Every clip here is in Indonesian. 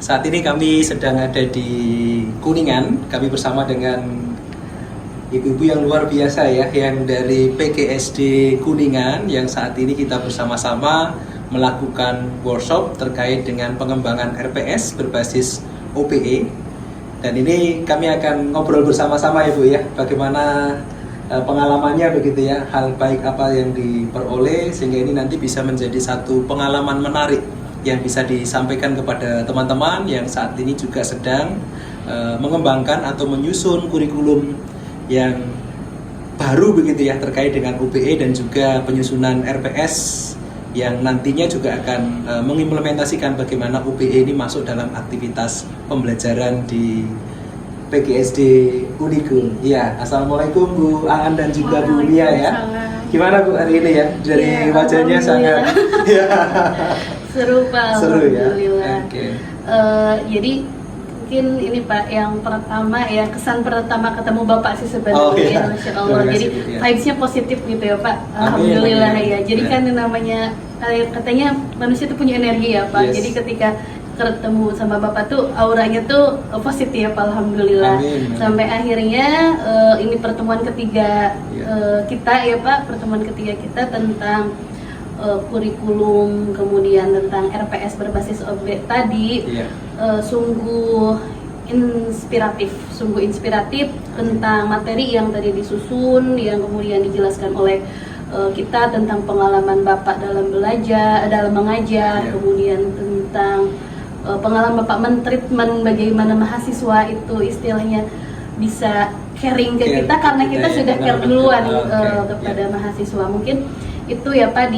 Saat ini kami sedang ada di Kuningan. Kami bersama dengan ibu-ibu yang luar biasa ya, yang dari PGSD Kuningan, yang saat ini kita bersama-sama melakukan workshop terkait dengan pengembangan RPS berbasis OPE. Dan ini kami akan ngobrol bersama-sama Ibu ya, bagaimana pengalamannya begitu ya, hal baik apa yang diperoleh sehingga ini nanti bisa menjadi satu pengalaman menarik yang bisa disampaikan kepada teman-teman yang saat ini juga sedang mengembangkan atau menyusun kurikulum yang baru begitu ya terkait dengan UPE dan juga penyusunan RPS yang nantinya juga akan mengimplementasikan bagaimana UPE ini masuk dalam aktivitas pembelajaran di PGSD Unigun. Iya, assalamualaikum Bu Aan dan juga Bu Mia ya. Gimana Bu hari ini ya? Dari wajahnya sangat ya. Seru Pak, seru ya. Okay. Jadi mungkin ini Pak yang pertama ya, kesan pertama ketemu Bapak sih sebenarnya. Masya Allah. Jadi vibes-nya positif gitu ya Pak. Alhamdulillah ya. Jadi kan namanya katanya manusia itu punya energi ya Pak. Jadi ketika ketemu sama Bapak tuh auranya tuh positif, alhamdulillah. Sampai akhirnya ini pertemuan ketiga kita ya Pak, pertemuan ketiga kita tentang kurikulum, kemudian tentang RPS berbasis OPE tadi. Sungguh inspiratif tentang materi yang tadi disusun, yang kemudian dijelaskan oleh kita tentang pengalaman Bapak dalam belajar, dalam mengajar, kemudian tentang pengalaman Bapak mentreatment bagaimana mahasiswa itu istilahnya bisa caring ke kita karena kita sudah care duluan kepada mahasiswa. Mungkin itu ya Pak,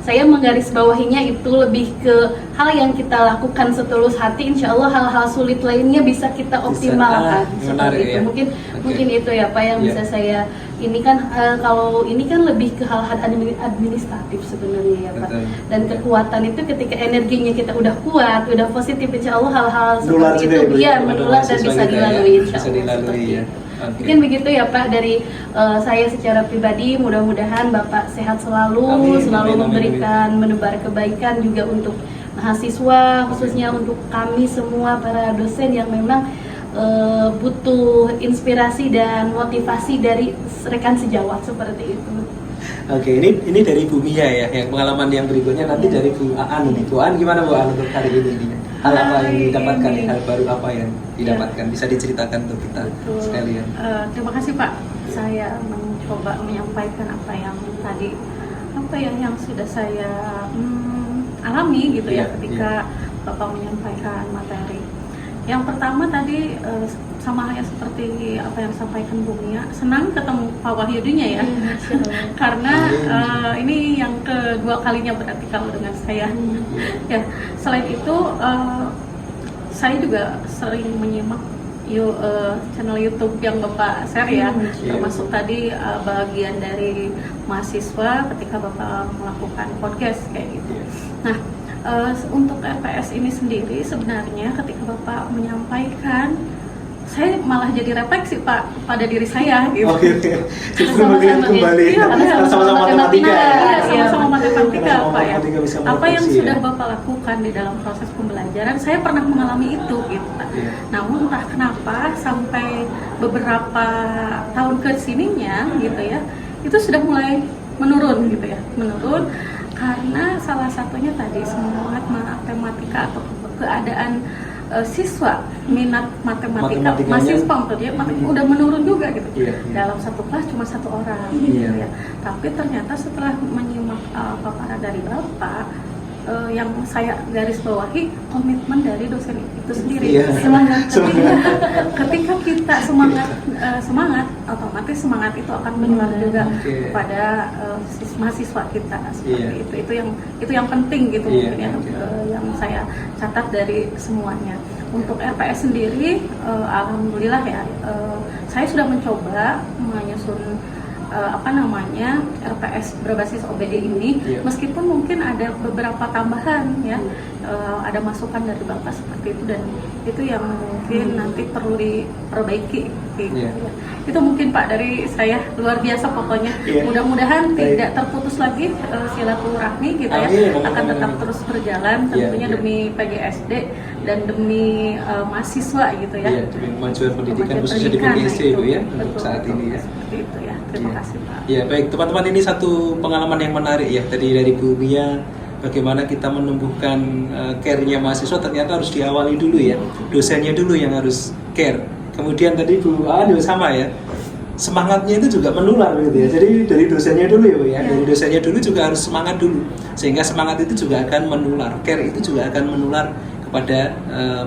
saya menggarisbawahinya itu lebih ke hal yang kita lakukan setulus hati, insya Allah hal-hal sulit lainnya bisa kita optimalkan seperti itu. Mungkin itu ya Pak yang bisa saya ini kan kalau ini kan lebih ke hal-hal administratif sebenarnya ya Pak. Dan kekuatan itu ketika energinya kita udah kuat, udah positif, insya Allah hal-hal seperti itu dia menular dan bisa dilalui insya Allah. Mungkin begitu ya Pak dari saya secara pribadi. Mudah-mudahan Bapak sehat selalu, selalu memberikan menebar kebaikan juga untuk mahasiswa, khususnya untuk kami semua para dosen yang memang butuh inspirasi dan motivasi dari rekan sejawat seperti itu. Oke, ini dari Bu Mia ya, yang pengalaman yang berikutnya nanti dari Bu Aan nih. Bu Aan gimana Bu Aan untuk hari ini? Hal apa yang didapatkan, hal baru apa yang didapatkan? Bisa diceritakan untuk kita sekalian. Terima kasih Pak. Saya mencoba menyampaikan apa yang tadi, yang sudah saya alami gitu ya ketika Bapak menyampaikan materi. Yang pertama tadi sama halnya seperti apa yang disampaikan Bu Mia, senang ketemu Pak Wahyudinya ya. Karena ini yang kedua kalinya berarti kalau dengan saya. Ya, selain itu saya juga sering menyimak channel YouTube yang Bapak share ya, termasuk tadi bagian dari mahasiswa ketika Bapak melakukan podcast kayak gitu. Nah, untuk RPS ini sendiri sebenarnya ketika Bapak menyampaikan, saya malah jadi refleksi Pak pada diri saya gitu. Sama-sama kembali. Sama-sama matematika. Sama-sama matematika Pak ya. Apa yang sudah Bapak lakukan di dalam proses pembelajaran, saya pernah mengalami itu gitu Pak. Namun entah kenapa sampai beberapa tahun kesininya gitu ya, itu sudah mulai menurun gitu ya, menurun karena salah satunya tadi semangat matematika atau keadaan siswa minat matematika mahasiswa udah menurun juga gitu. Dalam satu kelas cuma satu orang gitu ya. Tapi ternyata setelah menyimak paparan dari Bapak, yang saya garis bawahi komitmen dari dosen itu sendiri. Ketika kita semangat otomatis semangat itu akan menular juga kepada mahasiswa kita seperti itu. Itu yang penting gitu mungkin ya, yang saya catat dari semuanya. Untuk RPS sendiri, alhamdulillah ya, saya sudah mencoba menyusun RPS berbasis OPE ini, meskipun mungkin ada beberapa tambahan ya, ada masukan dari Bapak seperti itu, dan itu yang mungkin nanti perlu diperbaiki gitu. Itu mungkin Pak dari saya, luar biasa pokoknya. Mudah-mudahan tidak terputus lagi silaturahmi gitu ya, akan tetap terus berjalan tentunya demi PGSD dan demi mahasiswa gitu ya. Iya, demi kemajuan pendidikan Kemajuan khususnya di pendidikan, PGSD nah, Ibu ya, betul, untuk saat betul, ini ya. seperti itu ya. Terima Iya. kasih Pak. Ya baik teman-teman, ini satu pengalaman yang menarik ya tadi dari Bu Mia, bagaimana kita menumbuhkan care-nya mahasiswa ternyata harus diawali dulu ya, dosennya dulu yang harus care. Kemudian tadi Bu juga sama ya, semangatnya itu juga menular gitu ya. Jadi dari dosennya dulu ya Bu ya, dari dosennya dulu juga harus semangat dulu, sehingga semangat itu juga akan menular, care itu juga akan menular kepada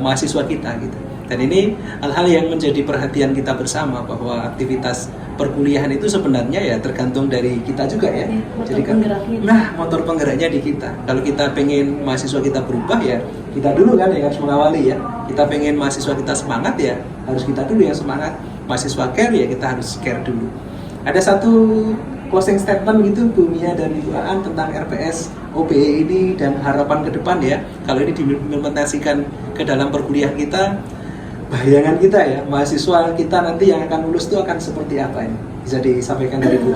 mahasiswa kita gitu. Dan ini hal-hal yang menjadi perhatian kita bersama, bahwa aktivitas perkuliahan itu sebenarnya ya tergantung dari kita juga ya. Motor Jadi kan, penggeraknya. nah motor penggeraknya di kita. Kalau kita pengen mahasiswa kita berubah ya kita dulu kan yang harus mengawali ya. Kita pengen mahasiswa kita semangat ya harus kita dulu yang semangat. Mahasiswa care ya kita harus care dulu. Ada satu closing statement gitu Bu Mia dan Ibu Aan tentang RPS OBE ini dan harapan ke depan ya. Kalau ini diimplementasikan ke dalam perkuliahan kita, bayangan kita ya, mahasiswa kita nanti yang akan lulus itu akan seperti apa ini? Bisa disampaikan dari Bu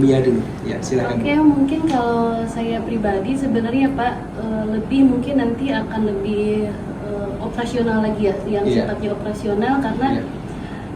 Mia dulu. Ya, silakan. Oke, mungkin kalau saya pribadi sebenarnya Pak lebih mungkin nanti akan lebih operasional lagi ya, yang Iya. sifatnya operasional karena Iya.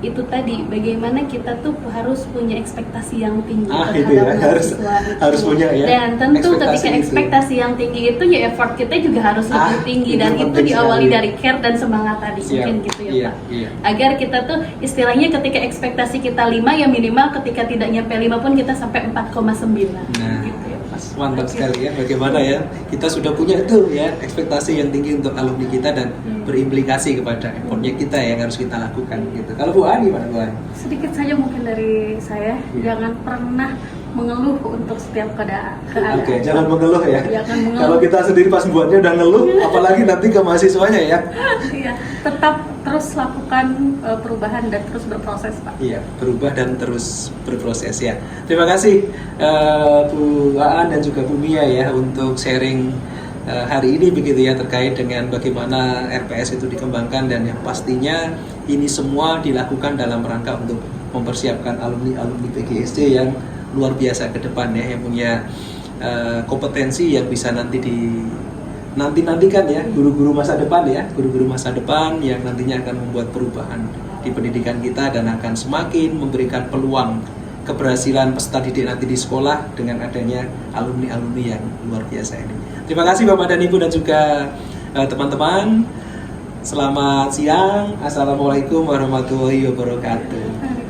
itu tadi bagaimana kita tuh harus punya ekspektasi yang tinggi Itu ya, mahasiswa itu. harus punya ya. Dan tentu ekspektasi ketika itu. ekspektasi yang tinggi itu ya effort kita juga harus lebih tinggi, itu dan itu penting diawali sekali. dari care dan semangat tadi. Siap. Mungkin gitu ya Iya, Pak. iya. Agar kita tuh istilahnya ketika ekspektasi kita 5 ya minimal ketika tidak nyampe 5 pun kita sampai 4,9. Nah, Gitu ya Pak. mantap sekali ya, bagaimana ya kita sudah punya itu ya ekspektasi yang tinggi untuk alumni kita dan berimplikasi kepada effortnya kita yang harus kita lakukan gitu. Kalau Bu Ani gimana Bu Ani? Sedikit saja mungkin dari saya, Iya. jangan pernah mengeluh untuk setiap keadaan. Oke, jangan mengeluh ya. Jangan mengeluh. Kalau kita sendiri pas buatnya udah ngeluh, apalagi nanti ke mahasiswanya ya. Iya, tetap terus lakukan perubahan dan terus berproses Pak. Iya, berubah dan terus berproses ya. Terima kasih Bu Aan dan juga Bu Mia ya untuk sharing hari ini begitu ya terkait dengan bagaimana RPS itu dikembangkan, dan yang pastinya ini semua dilakukan dalam rangka untuk mempersiapkan alumni PGSD yang luar biasa ke depan ya, yang punya kompetensi yang bisa nantikan ya, guru-guru masa depan ya, guru-guru masa depan yang nantinya akan membuat perubahan di pendidikan kita dan akan semakin memberikan peluang keberhasilan peserta didik nanti di sekolah dengan adanya alumni-alumni yang luar biasa ini. Terima kasih Bapak dan Ibu dan juga teman-teman. Selamat siang. Assalamualaikum warahmatullahi wabarakatuh.